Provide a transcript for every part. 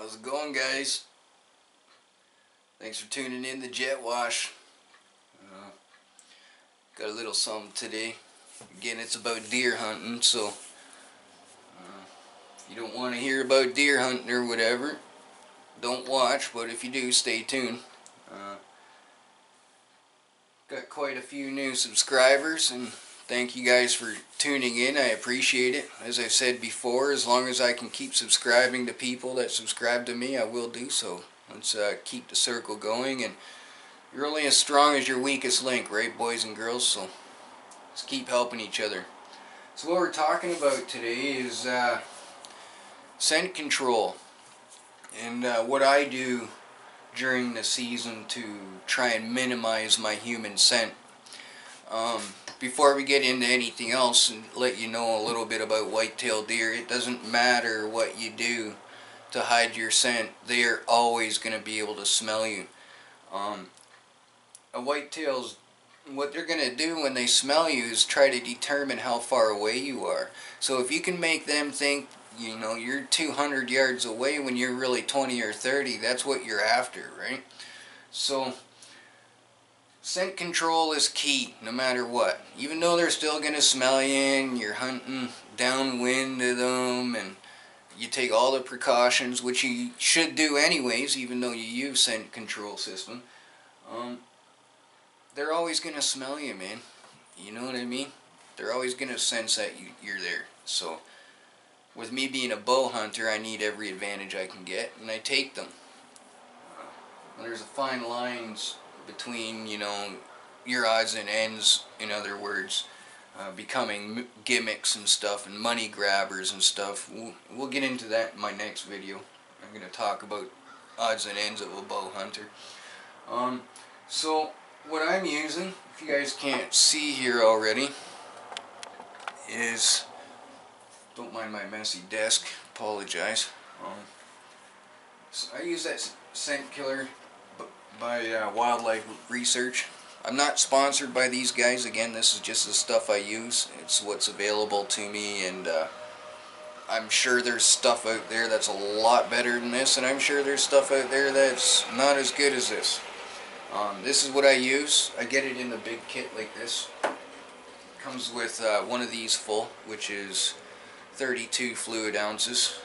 How's it going, guys? Thanks for tuning in to Jetwash. Got a little something today. Again, it's about deer hunting, so if you don't want to hear about deer hunting or whatever, don't watch, but if you do, stay tuned. Got quite a few new subscribers, and thank you guys for tuning in. I appreciate it. As I said before, as long as I can keep subscribing to people that subscribe to me, I will do so. Let's keep the circle going, and you're only as strong as your weakest link, right, boys and girls? So let's keep helping each other. So what we're talking about today is scent control, and what I do during the season to try and minimize my human scent. Before we get into anything else and let you know a little bit about white-tailed deer, it doesn't matter what you do to hide your scent, they are always going to be able to smell you. A whitetail's, what they're going to do when they smell you is try to determine how far away you are. So if you can make them think, you know, you're 200 yards away when you're really 20 or 30, that's what you're after, right? So scent control is key no matter what. Even though they're still going to smell you and you're hunting downwind of them and you take all the precautions, which you should do anyways, even though you use scent control system, they're always going to smell you, man. You know what I mean? They're always going to sense that you're there. So with me being a bow hunter, I need every advantage I can get, and I take them. There's a fine lines between, you know, your odds and ends, in other words, becoming gimmicks and stuff, and money grabbers and stuff. We'll get into that in my next video. I'm going to talk about odds and ends of a bow hunter. So what I'm using, if you guys can't see here already, is, don't mind my messy desk, apologize. So I use that scent killer by Wildlife Research. I'm not sponsored by these guys. Again, this is just the stuff I use. It's what's available to me, and I'm sure there's stuff out there that's a lot better than this, and I'm sure there's stuff out there that's not as good as this. This is what I use. I get it in the big kit like this. Comes with one of these full, which is 32 fluid ounces.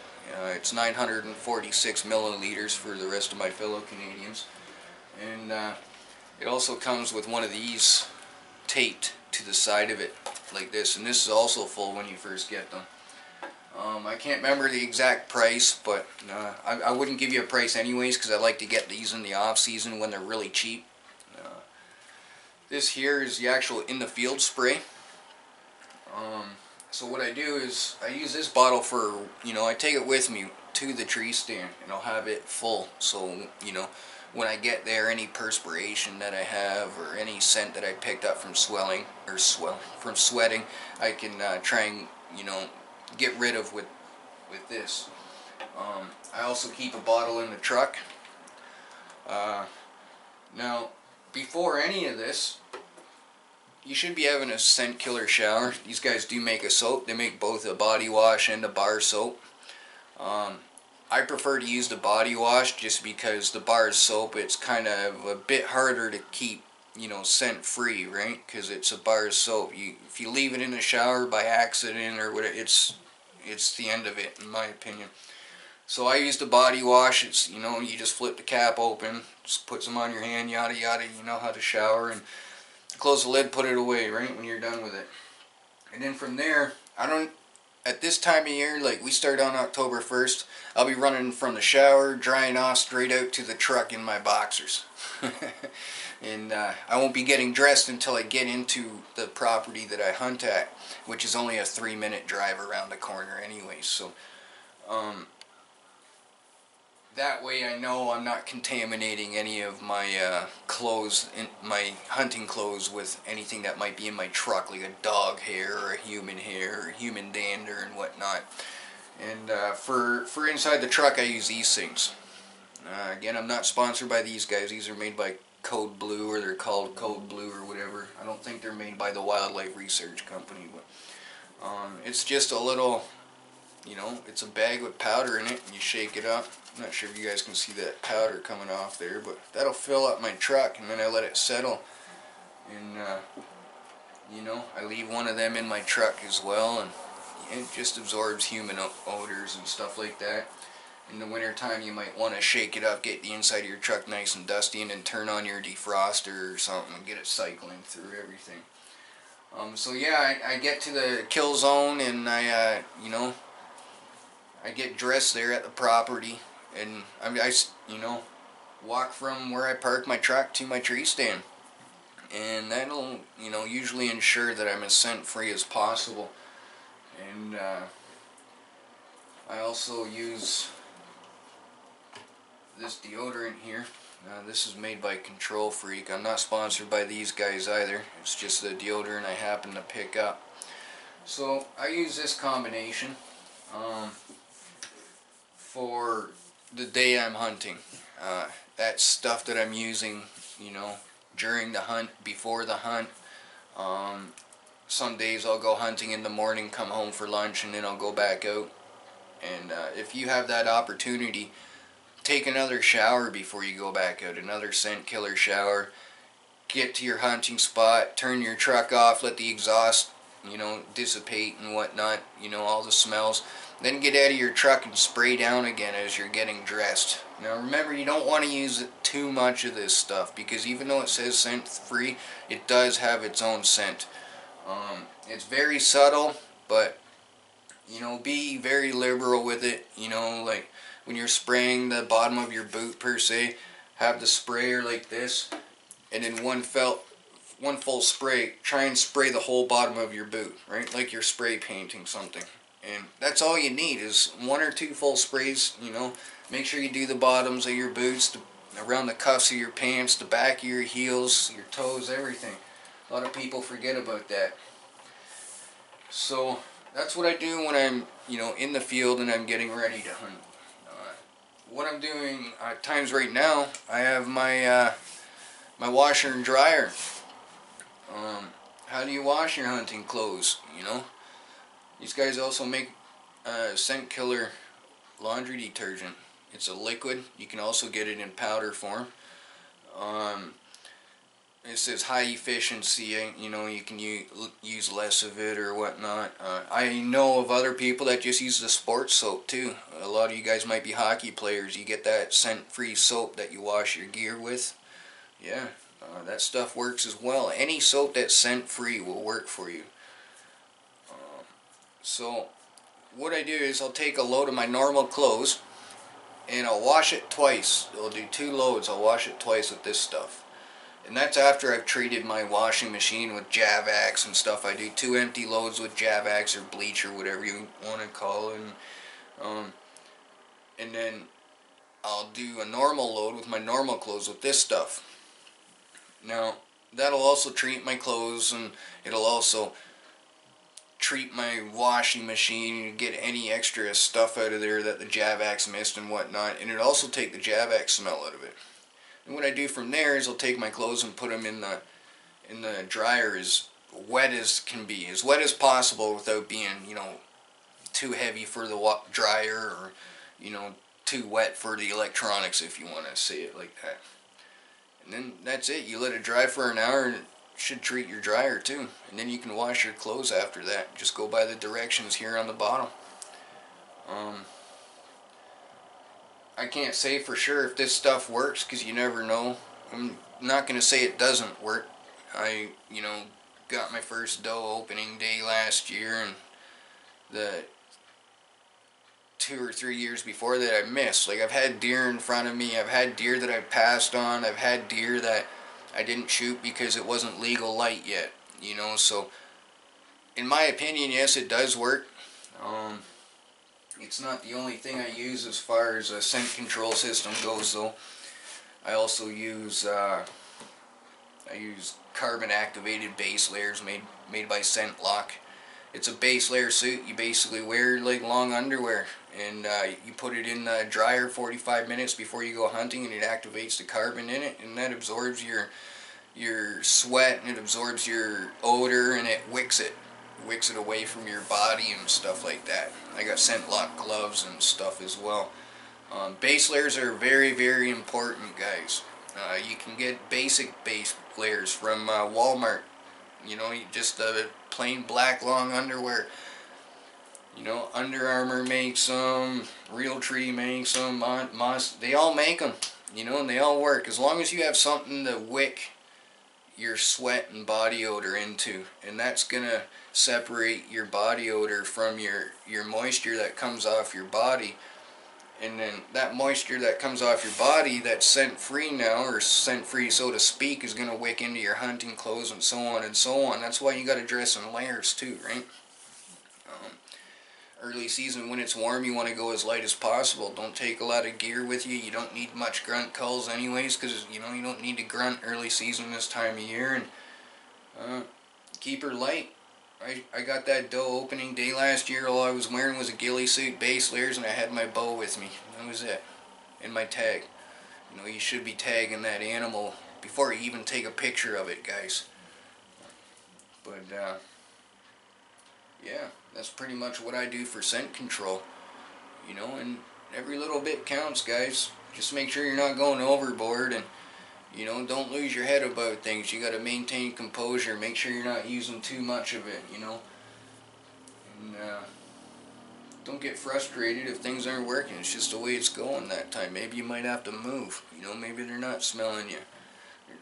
It's 946 milliliters for the rest of my fellow Canadians. And it also comes with one of these taped to the side of it like this, and this is also full when you first get them. I can't remember the exact price, but I wouldn't give you a price anyways, because I like to get these in the off season when they're really cheap. This here is the actual in the field spray. So what I do is I use this bottle for, you know, I take it with me to the tree stand, and I'll have it full, so, you know, when I get there, any perspiration that I have or any scent that I picked up from swelling or from sweating, I can try and, you know, get rid of with this. I also keep a bottle in the truck. Now, before any of this, you should be having a scent killer shower. These guys do make a soap. They make both a body wash and a bar soap. I prefer to use the body wash just because the bar soap, it's kind of a bit harder to keep, you know, scent free, right? Because it's a bar soap. If you leave it in the shower by accident or whatever, it's the end of it, in my opinion. So I use the body wash. It's, you know, you just flip the cap open, just put some on your hand, yada yada. You know how to shower, and close the lid, put it away, right, when you're done with it. And then from there, at this time of year, like we start on October 1st, I'll be running from the shower, drying off, straight out to the truck in my boxers. And I won't be getting dressed until I get into the property that I hunt at, which is only a 3-minute drive around the corner anyways. So that way I know I'm not contaminating any of my clothes, my hunting clothes, with anything that might be in my truck, like a dog hair or a human hair or human dander and whatnot. And for inside the truck, I use these things. Again, I'm not sponsored by these guys. These are made by Code Blue, or they're called Code Blue or whatever. I don't think they're made by the Wildlife Research Company, but it's just a little, you know, it's a bag with powder in it, and you shake it up. I'm not sure if you guys can see that powder coming off there, but that'll fill up my truck, and then I let it settle. And you know, I leave one of them in my truck as well, and it just absorbs human odors and stuff like that. In the winter time, you might want to shake it up, get the inside of your truck nice and dusty, and then turn on your defroster or something and get it cycling through everything. So yeah, I get to the kill zone, and I you know, I get dressed there at the property, and I you know, walk from where I park my truck to my tree stand. And that'll, you know, usually ensure that I'm as scent free as possible. And I also use this deodorant here. This is made by Control Freak. I'm not sponsored by these guys either. It's just the deodorant I happen to pick up. So I use this combination for the day I'm hunting. That's stuff that I'm using, you know, during the hunt, before the hunt. Some days I'll go hunting in the morning, come home for lunch, and then I'll go back out. And if you have that opportunity, take another shower before you go back out, another scent killer shower. Get to your hunting spot, turn your truck off, let the exhaust, you know, dissipate and whatnot, you know, all the smells. Then get out of your truck and spray down again as you're getting dressed. Now remember, you don't want to use too much of this stuff, because even though it says scent free, it does have its own scent. It's very subtle, but you know, be very liberal with it. You know, like when you're spraying the bottom of your boot per se, have the sprayer like this, and in one full spray, try and spray the whole bottom of your boot, right? Like you're spray painting something. And that's all you need, is one or two full sprays. You know, make sure you do the bottoms of your boots, around the cuffs of your pants, the back of your heels, your toes, everything. A lot of people forget about that. So that's what I do when I'm, you know, in the field and I'm getting ready to hunt. What I'm doing at times right now, I have my my washer and dryer. How do you wash your hunting clothes? You know, these guys also make scent killer laundry detergent. It's a liquid. You can also get it in powder form. It says high efficiency. You know, you can use less of it or whatnot. I know of other people that just use the sports soap too. A lot of you guys might be hockey players. You get that scent-free soap that you wash your gear with. Yeah, that stuff works as well. Any soap that's scent-free will work for you. So what I do is I'll take a load of my normal clothes and I'll wash it twice. I'll do 2 loads. I'll wash it twice with this stuff. And that's after I've treated my washing machine with Javax and stuff. I do 2 empty loads with Javax or bleach or whatever you want to call it. And then I'll do a normal load with my normal clothes with this stuff. Now, that'll also treat my clothes, and it'll also treat my washing machine and get any extra stuff out of there that the Javax missed and whatnot. And it'll also take the Javax smell out of it. And what I do from there is I'll take my clothes and put them in the dryer as wet as can be, as wet as possible, without being, you know, too heavy for the dryer, or, you know, too wet for the electronics, if you want to say it like that. And then that's it. You let it dry for an hour, and it should treat your dryer too. And then you can wash your clothes after that. Just go by the directions here on the bottom. I can't say for sure if this stuff works, because you never know. I'm not going to say it doesn't work. I, you know, got my first doe opening day last year, and the 2 or 3 years before that I missed. Like, I've had deer in front of me, I've had deer that I passed on, I've had deer that I didn't shoot because it wasn't legal light yet, you know. So in my opinion, yes, it does work. It's not the only thing I use as far as a scent control system goes, though. I also use carbon activated base layers made by Scent Lock. It's a base layer suit. You basically wear like long underwear, and you put it in the dryer 45 minutes before you go hunting, and it activates the carbon in it, and that absorbs your sweat, and it absorbs your odor, and it wicks it away from your body and stuff like that. I got Scent Lock gloves and stuff as well. Base layers are very, very important, guys. You can get basic base layers from Walmart. You know, just plain black long underwear. You know, Under Armour makes them, Realtree makes them, Moss, they all make them. You know, and they all work. As long as you have something to wick your sweat and body odor into, and that's gonna separate your body odor from your moisture that comes off your body. And then that moisture that comes off your body that's scent free now, or scent free so to speak, is gonna wick into your hunting clothes and so on and so on. That's why you gotta dress in layers too, right? Early season, when it's warm, you want to go as light as possible. Don't take a lot of gear with you. You don't need much grunt culls anyways, because you know you don't need to grunt early season this time of year. And keep her light. I got that doe opening day last year. All I was wearing was a ghillie suit, base layers, and I had my bow with me. That was it. And my tag. You know, you should be tagging that animal before you even take a picture of it, guys. But yeah, that's pretty much what I do for scent control. You know, and every little bit counts, guys. Just make sure you're not going overboard, and you know, don't lose your head about things. You got to maintain composure. Make sure you're not using too much of it, you know. And don't get frustrated if things aren't working. It's just the way it's going that time. Maybe you might have to move. You know, maybe they're not smelling you.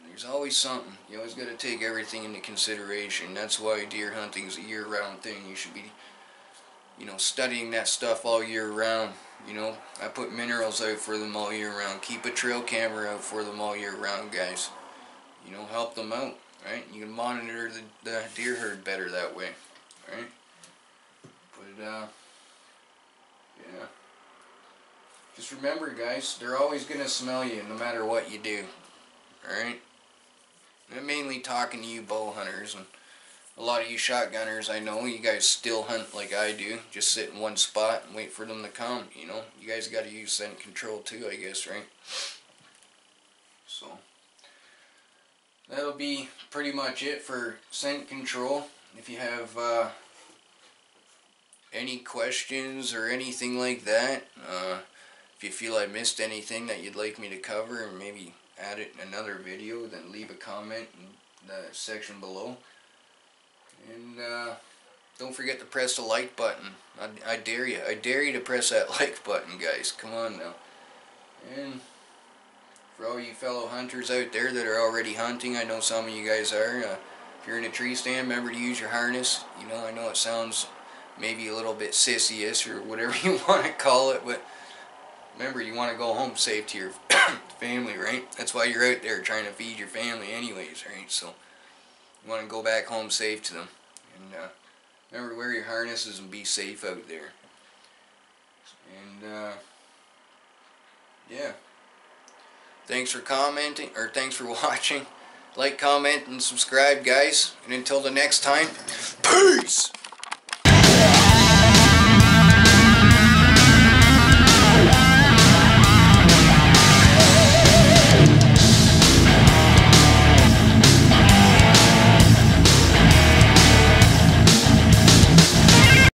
There's always something. You always got to take everything into consideration. That's why deer hunting is a year-round thing. You should be, you know, studying that stuff all year round. You know, I put minerals out for them all year round. Keep a trail camera out for them all year round, guys. You know, help them out, right? You can monitor the deer herd better that way, right? But, yeah. Just remember, guys, they're always going to smell you no matter what you do, alright? I'm mainly talking to you bow hunters, and a lot of you shotgunners, I know, you guys still hunt like I do. Just sit in one spot and wait for them to come, you know. You guys got to use scent control too, I guess, right? So, that'll be pretty much it for scent control. If you have any questions or anything like that, if you feel I missed anything that you'd like me to cover and maybe add it in another video, then leave a comment in the section below. And don't forget to press the like button. I dare you. I dare you to press that like button, guys. Come on now. And for all you fellow hunters out there that are already hunting, I know some of you guys are. If you're in a tree stand, remember to use your harness. You know, I know it sounds maybe a little bit sissy-ish or whatever you want to call it, but remember, you want to go home safe to your family, right? That's why you're out there trying to feed your family anyways, right? So you want to go back home safe to them. And remember, wear your harnesses and be safe out there. And yeah. Thanks for commenting, or thanks for watching. Like, comment, and subscribe, guys. And until the next time, peace!